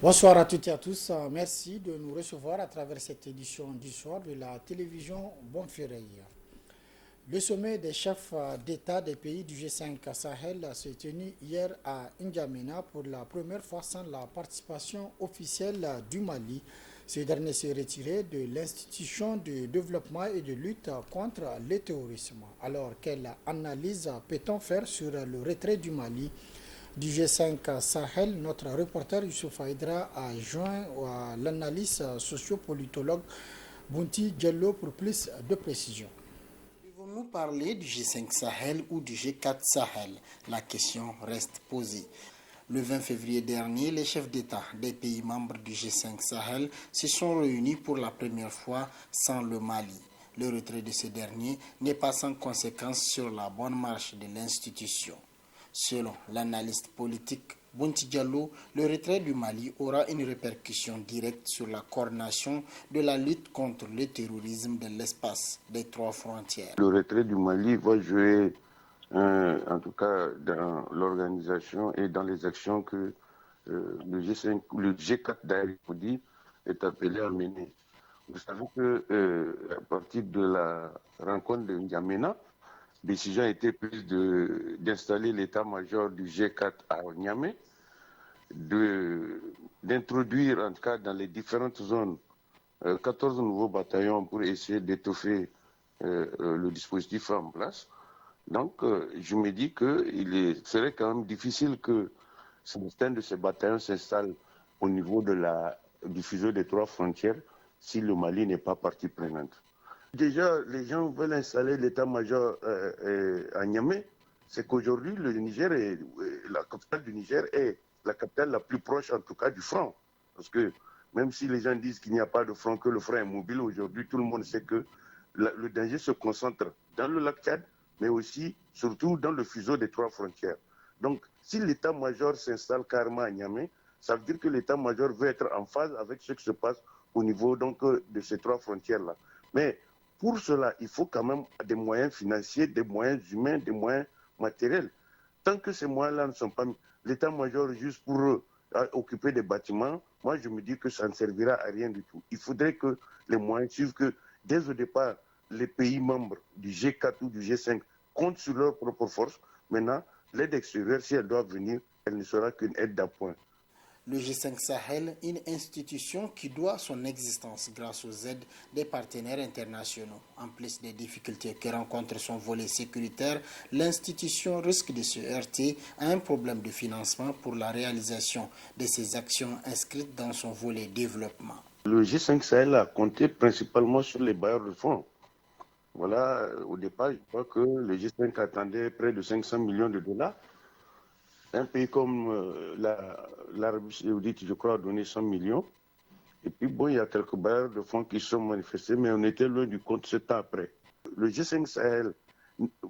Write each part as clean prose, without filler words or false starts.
Bonsoir à toutes et à tous. Merci de nous recevoir à travers cette édition du soir de la télévision Bonferré. Le sommet des chefs d'État des pays du G5 Sahel s'est tenu hier à N'Djamena pour la première fois sans la participation officielle du Mali. Ce dernier s'est retiré de l'institution de développement et de lutte contre le terrorisme. Alors, quelle analyse peut-on faire sur le retrait du Mali du G5 Sahel? Notre reporter Youssouf Haïdra a joint à l'analyste sociopolitologue Bounti Diallo pour plus de précisions. Devons-nous parler du G5 Sahel ou du G4 Sahel? La question reste posée. Le 20 février dernier, les chefs d'État des pays membres du G5 Sahel se sont réunis pour la première fois sans le Mali. Le retrait de ce dernier n'est pas sans conséquence sur la bonne marche de l'institution. Selon l'analyste politique Bounti Diallo, le retrait du Mali aura une répercussion directe sur la coordination de la lutte contre le terrorisme de l'espace des trois frontières. Le retrait du Mali va jouer, en tout cas dans l'organisation et dans les actions que le G5, le G4 d'ailleurs, il faut dire, est appelé à mener. Vous savez que à partir de la rencontre de N'Djamena, décision a été prise d'installer l'état-major du G4 à Niamey, d'introduire en tout cas dans les différentes zones 14 nouveaux bataillons pour essayer d'étoffer le dispositif en place. Donc je me dis qu'il serait quand même difficile que certains de ces bataillons s'installent au niveau du fuseau des trois frontières si le Mali n'est pas partie prenante. Déjà, les gens veulent installer l'état-major à Niamey. C'est qu'aujourd'hui, le Niger la capitale du Niger est la capitale la plus proche, en tout cas, du front. Parce que même si les gens disent qu'il n'y a pas de front, que le front est mobile, aujourd'hui, tout le monde sait que le danger se concentre dans le lac Tchad, mais aussi, surtout, dans le fuseau des trois frontières. Donc, si l'état-major s'installe carrément à Niamey, ça veut dire que l'état-major veut être en phase avec ce qui se passe au niveau donc, de ces trois frontières-là. Mais pour cela, il faut quand même des moyens financiers, des moyens humains, des moyens matériels. Tant que ces moyens-là ne sont pas mis, l'état-major juste pour occuper des bâtiments, moi je me dis que ça ne servira à rien du tout. Il faudrait que les moyens suivent, que dès au départ, les pays membres du G4 ou du G5 comptent sur leurs propres forces. Maintenant, l'aide extérieure, si elle doit venir, elle ne sera qu'une aide d'appoint. Le G5 Sahel, une institution qui doit son existence grâce aux aides des partenaires internationaux. En plus des difficultés que rencontre son volet sécuritaire, l'institution risque de se heurter à un problème de financement pour la réalisation de ses actions inscrites dans son volet développement. Le G5 Sahel a compté principalement sur les bailleurs de fonds. Voilà, au départ, je crois que le G5 attendait près de 500 millions de dollars. Un pays comme l'Arabie Saoudite, je crois, a donné 100 millions. Et puis, bon, il y a quelques bailleurs de fonds qui se sont manifestés, mais on était loin du compte 7 ans après. Le G5 Sahel,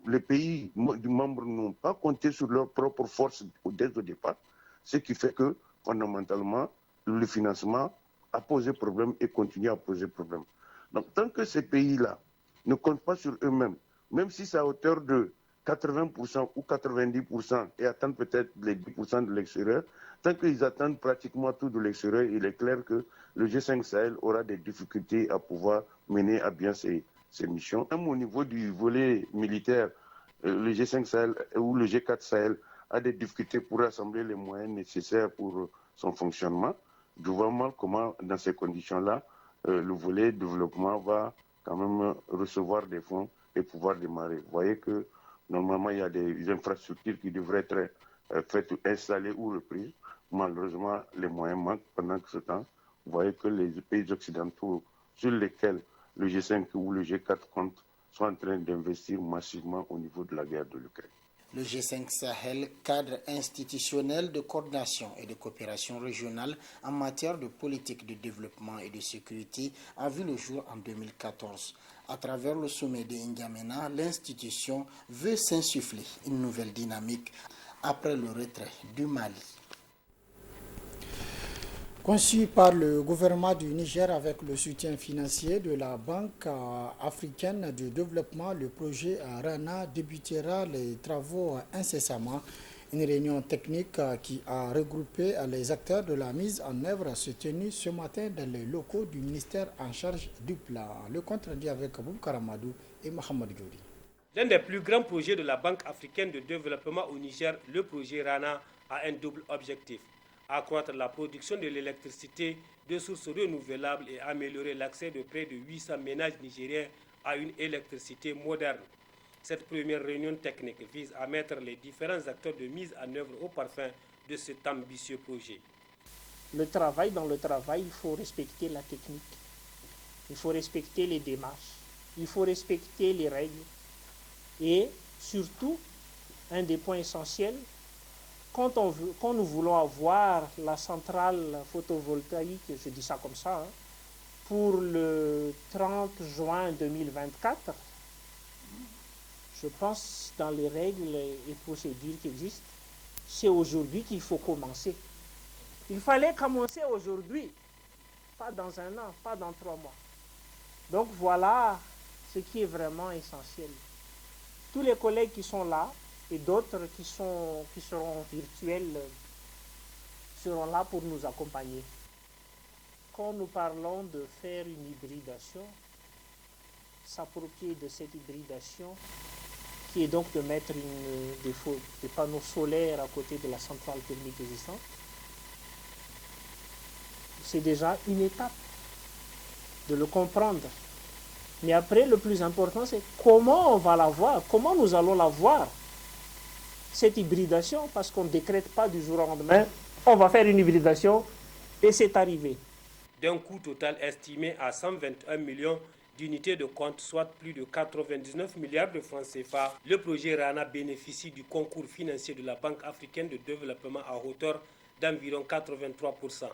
les pays du membre n'ont pas compté sur leurs propres forces dès au départ, ce qui fait que, fondamentalement, le financement a posé problème et continue à poser problème. Donc, tant que ces pays-là ne comptent pas sur eux-mêmes, même si c'est à hauteur de 80% ou 90% et attendent peut-être les 10% de l'extérieur, tant qu'ils attendent pratiquement tout de l'extérieur, il est clair que le G5 Sahel aura des difficultés à pouvoir mener à bien ses missions. Même au niveau du volet militaire, le G5 Sahel ou le G4 Sahel a des difficultés pour rassembler les moyens nécessaires pour son fonctionnement. Je vois mal comment, dans ces conditions-là, le volet développement va quand même recevoir des fonds et pouvoir démarrer. Vous voyez que normalement, il y a des infrastructures qui devraient être faites, installées ou reprises. Malheureusement, les moyens manquent pendant ce temps. Vous voyez que les pays occidentaux sur lesquels le G5 ou le G4 compte sont en train d'investir massivement au niveau de la guerre de l'Ukraine. Le G5 Sahel, cadre institutionnel de coordination et de coopération régionale en matière de politique de développement et de sécurité, a vu le jour en 2014. À travers le sommet de N'Djamena, l'institution veut s'insuffler une nouvelle dynamique après le retrait du Mali. Conçu par le gouvernement du Niger avec le soutien financier de la Banque africaine de développement, le projet RANA débutera les travaux incessamment. Une réunion technique qui a regroupé les acteurs de la mise en œuvre s'est tenue ce matin dans les locaux du ministère en charge du plan. Le compte rendu avec Aboubakar Amadou et Mohamed Djouri. L'un des plus grands projets de la Banque africaine de développement au Niger, le projet RANA, a un double objectif: accroître la production de l'électricité de sources renouvelables et améliorer l'accès de près de 800 ménages nigériens à une électricité moderne. Cette première réunion technique vise à mettre les différents acteurs de mise en œuvre au parfum de cet ambitieux projet. Dans le travail, il faut respecter la technique, il faut respecter les démarches, il faut respecter les règles. Et surtout, un des points essentiels, quand nous voulons avoir la centrale photovoltaïque, je dis ça comme ça, pour le 30 juin 2024, je pense dans les règles et procédures qui existent, c'est aujourd'hui qu'il faut commencer. Il fallait commencer aujourd'hui, pas dans un an, pas dans 3 mois. Donc voilà ce qui est vraiment essentiel. Tous les collègues qui sont là et d'autres qui seront virtuels seront là pour nous accompagner. Quand nous parlons de faire une hybridation, s'approprier de cette hybridation, qui est donc de mettre des panneaux solaires à côté de la centrale thermique existante, c'est déjà une étape de le comprendre. Mais après, le plus important, c'est comment on va la voir, comment nous allons la voir, cette hybridation, parce qu'on ne décrète pas du jour au lendemain, on va faire une hybridation et c'est arrivé. D'un coût total estimé à 121 millions d'unités de compte, soit plus de 99 milliards de francs CFA, le projet RANA bénéficie du concours financier de la Banque africaine de développement à hauteur d'environ 83%.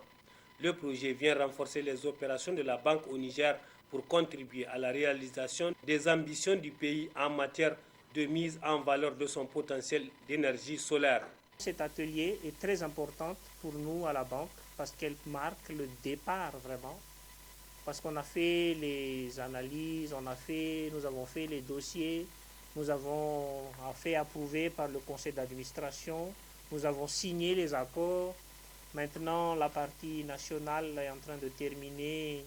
Le projet vient renforcer les opérations de la Banque au Niger pour contribuer à la réalisation des ambitions du pays en matière de mise en valeur de son potentiel d'énergie solaire. Cet atelier est très important pour nous à la banque parce qu'elle marque le départ vraiment. Parce qu'on a fait les analyses, nous avons fait les dossiers, nous avons fait approuver par le conseil d'administration, nous avons signé les accords. Maintenant, la partie nationale est en train de terminer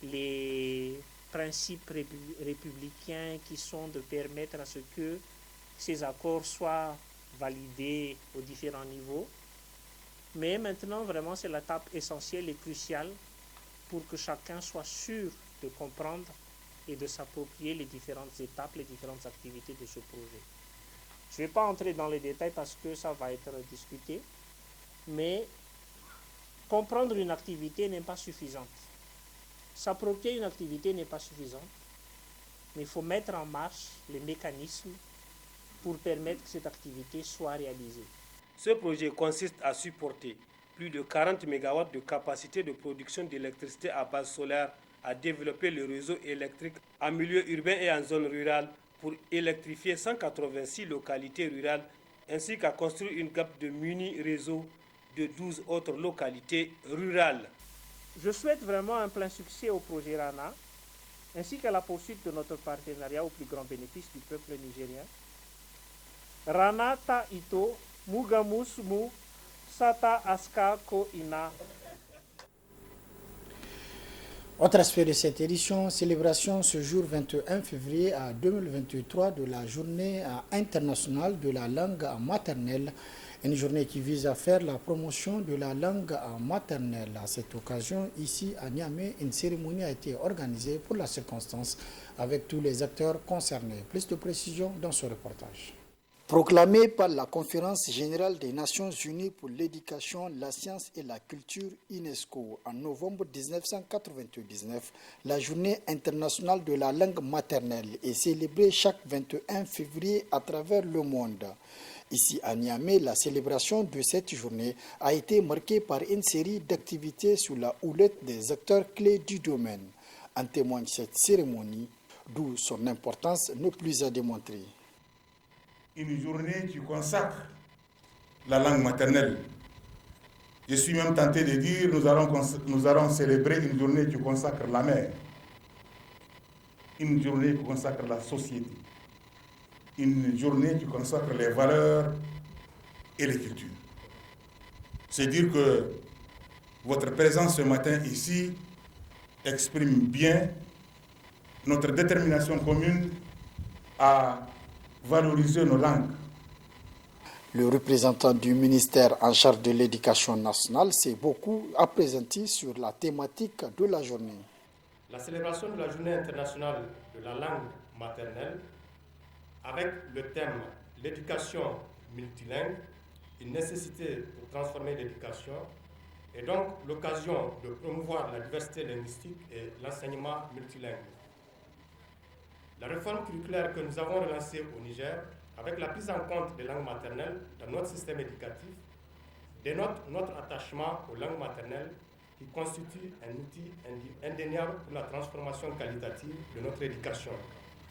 les principes républicains qui sont de permettre à ce que ces accords soient validés aux différents niveaux. Mais maintenant, vraiment, c'est l'étape essentielle et cruciale pour que chacun soit sûr de comprendre et de s'approprier les différentes étapes, les différentes activités de ce projet. Je ne vais pas entrer dans les détails parce que ça va être discuté, mais comprendre une activité n'est pas suffisante. S'approprier une activité n'est pas suffisant, mais il faut mettre en marche les mécanismes pour permettre que cette activité soit réalisée. Ce projet consiste à supporter plus de 40 MW de capacité de production d'électricité à base solaire, à développer le réseau électrique en milieu urbain et en zone rurale pour électrifier 186 localités rurales, ainsi qu'à construire une gamme de mini-réseaux de 12 autres localités rurales. Je souhaite vraiment un plein succès au projet RANA, ainsi qu'à la poursuite de notre partenariat au plus grand bénéfice du peuple nigérien. Rana ta ito, mugamusmu, sata aska ko ina. Autre aspect de cette édition, célébration ce jour 21 février à 2023 de la journée internationale de la langue maternelle. Une journée qui vise à faire la promotion de la langue maternelle. À cette occasion, ici à Niamey, une cérémonie a été organisée pour la circonstance avec tous les acteurs concernés. Plus de précisions dans ce reportage. Proclamée par la Conférence générale des Nations unies pour l'éducation, la science et la culture UNESCO en novembre 1999, la journée internationale de la langue maternelle est célébrée chaque 21 février à travers le monde. Ici à Niamey, la célébration de cette journée a été marquée par une série d'activités sous la houlette des acteurs clés du domaine. En témoigne cette cérémonie, d'où son importance n'est plus à démontrer. Une journée qui consacre la langue maternelle. Je suis même tenté de dire nous allons célébrer une journée qui consacre la mère, une journée qui consacre la société, une journée qui consacre les valeurs et l'écriture. C'est dire que votre présence ce matin ici exprime bien notre détermination commune à valoriser nos langues. Le représentant du ministère en charge de l'éducation nationale s'est beaucoup appesanti sur la thématique de la journée. La célébration de la journée internationale de la langue maternelle avec le thème « L'éducation multilingue, une nécessité pour transformer l'éducation » est donc l'occasion de promouvoir la diversité linguistique et l'enseignement multilingue. La réforme curriculaire que nous avons relancée au Niger, avec la prise en compte des langues maternelles dans notre système éducatif, dénote notre attachement aux langues maternelles qui constituent un outil indéniable pour la transformation qualitative de notre éducation.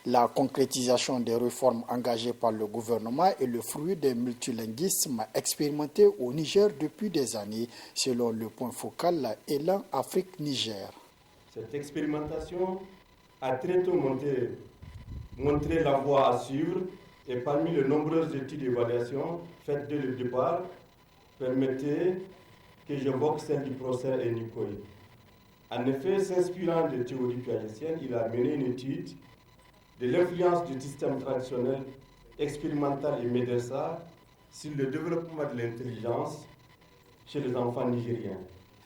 La concrétisation des réformes engagées par le gouvernement est le fruit d'un multilinguisme expérimenté au Niger depuis des années, selon le point focal Élan Afrique-Niger. Cette expérimentation a très tôt montré la voie à suivre et parmi les nombreuses études d'évaluation faites dès le départ, permettez que j'évoque celle du professeur Enikoy. En effet, s'inspirant de théories piagétiennes, il a mené une étude de l'influence du système traditionnel, expérimental et médersa sur le développement de l'intelligence chez les enfants nigériens.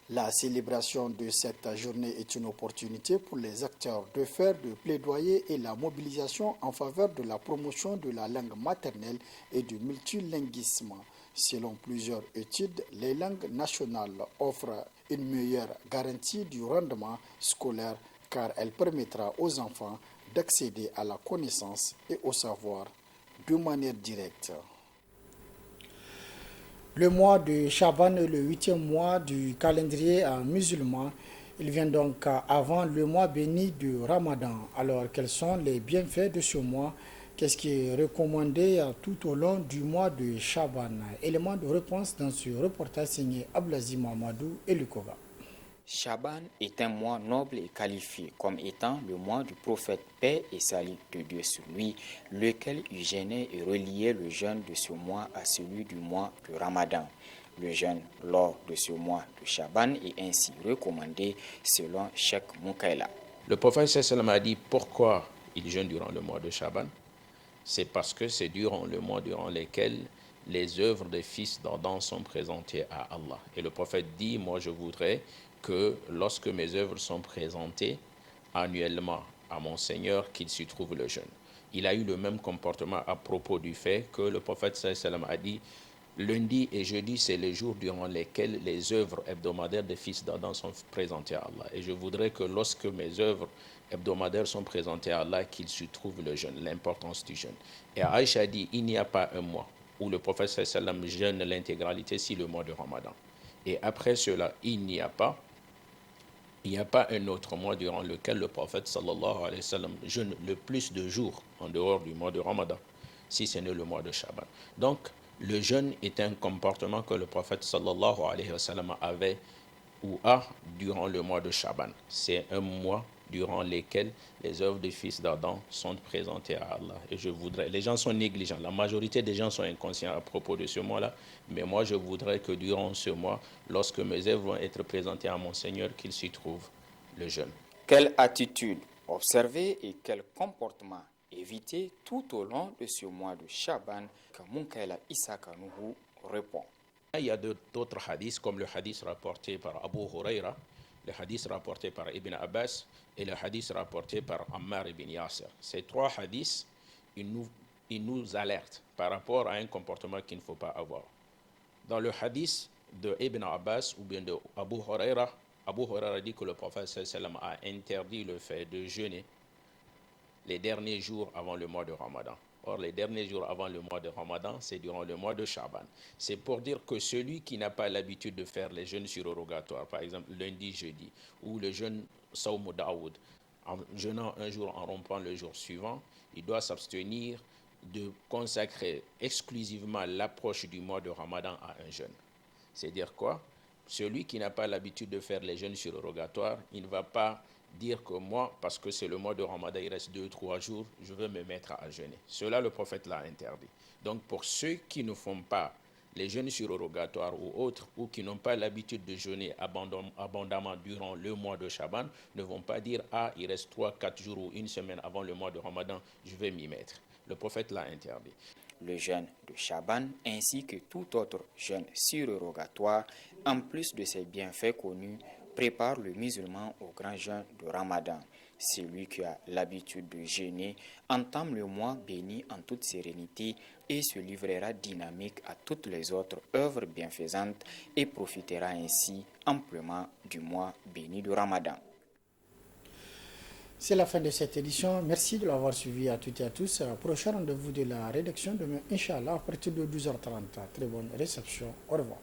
La célébration de cette journée est une opportunité pour les acteurs de faire le plaidoyer et la mobilisation en faveur de la promotion de la langue maternelle et du multilinguisme. Selon plusieurs études, les langues nationales offrent une meilleure garantie du rendement scolaire car elle permettra aux enfants d'accéder à la connaissance et au savoir de manière directe. Le mois de Chaban est le 8e mois du calendrier musulman. Il vient donc avant le mois béni du Ramadan. Alors, quels sont les bienfaits de ce mois? Qu'est-ce qui est recommandé tout au long du mois de Chaban? Élément de réponse dans ce reportage signé Ablazi Mamadou et Lukova. Chaban est un mois noble et qualifié comme étant le mois du prophète paix et salut de Dieu sur lui, lequel gênait et reliait le jeûne de ce mois à celui du mois du Ramadan. Le jeûne lors de ce mois de Chaban est ainsi recommandé selon Cheikh Moukaila. Le prophète sallam a dit pourquoi il jeûne durant le mois de Chaban. C'est parce que c'est durant le mois durant lequel les œuvres des fils d'Adam sont présentées à Allah. Et le prophète dit, moi je voudrais que lorsque mes œuvres sont présentées annuellement à mon Seigneur, qu'il s'y trouve le jeûne. Il a eu le même comportement à propos du fait que le prophète sallam a dit lundi et jeudi, c'est les jours durant lesquels les œuvres hebdomadaires des fils d'Adam sont présentées à Allah. Et je voudrais que lorsque mes œuvres hebdomadaires sont présentées à Allah, qu'il s'y trouve le jeûne, l'importance du jeûne. Et Aïcha a dit, il n'y a pas un mois où le prophète sallam jeûne l'intégralité, si le mois de Ramadan. Et après cela, il n'y a pas un autre mois durant lequel le prophète sallallahu alayhi wa sallam jeûne le plus de jours en dehors du mois de Ramadan, si ce n'est le mois de Chaban. Donc, le jeûne est un comportement que le prophète sallallahu alayhi wa sallam avait ou a durant le mois de Chaban. C'est un mois durant lesquels les œuvres des fils d'Adam sont présentées à Allah. Et je voudrais, les gens sont négligents, la majorité des gens sont inconscients à propos de ce mois-là, mais moi je voudrais que durant ce mois, lorsque mes œuvres vont être présentées à mon Seigneur, qu'il s'y trouve le jeûne. Quelle attitude observer et quel comportement éviter tout au long de ce mois de Chaban, que Moukaila Issa Kanouhou répond. Il y a d'autres hadiths, comme le hadith rapporté par Abu Huraira, le hadith rapporté par Ibn Abbas et le hadith rapporté par Ammar ibn Yasser. Ces trois hadiths, ils nous alertent par rapport à un comportement qu'il ne faut pas avoir. Dans le hadith de Ibn Abbas ou bien de Abu Huraira dit que le prophète sallam a interdit le fait de jeûner les derniers jours avant le mois de Ramadan. Or, les derniers jours avant le mois de Ramadan, c'est durant le mois de Chaban. C'est pour dire que celui qui n'a pas l'habitude de faire les jeûnes surrogatoires, par exemple lundi, jeudi, ou le jeûne Sawm Daoud, en jeûnant un jour, en rompant le jour suivant, il doit s'abstenir de consacrer exclusivement l'approche du mois de Ramadan à un jeûne. C'est-à-dire quoi? Celui qui n'a pas l'habitude de faire les jeûnes surrogatoires, il ne va pas dire que moi, parce que c'est le mois de Ramadan, il reste 2-3 jours, je veux me mettre à jeûner. Cela, le prophète l'a interdit. Donc, pour ceux qui ne font pas les jeûnes surrogatoires ou autres, ou qui n'ont pas l'habitude de jeûner abondamment durant le mois de Chaban, ne vont pas dire « Ah, il reste 3-4 jours ou une semaine avant le mois de Ramadan, je vais m'y mettre ». Le prophète l'a interdit. Le jeûne de Chaban ainsi que tout autre jeûne surrogatoire, en plus de ses bienfaits connus, prépare le musulman au grand jeûne de Ramadan. Celui qui a l'habitude de jeûner entame le mois béni en toute sérénité et se livrera dynamique à toutes les autres œuvres bienfaisantes et profitera ainsi amplement du mois béni de Ramadan. C'est la fin de cette édition. Merci de l'avoir suivi à toutes et à tous. Prochain rendez-vous de la rédaction demain, Inch'Allah, à partir de 12h30. Très bonne réception. Au revoir.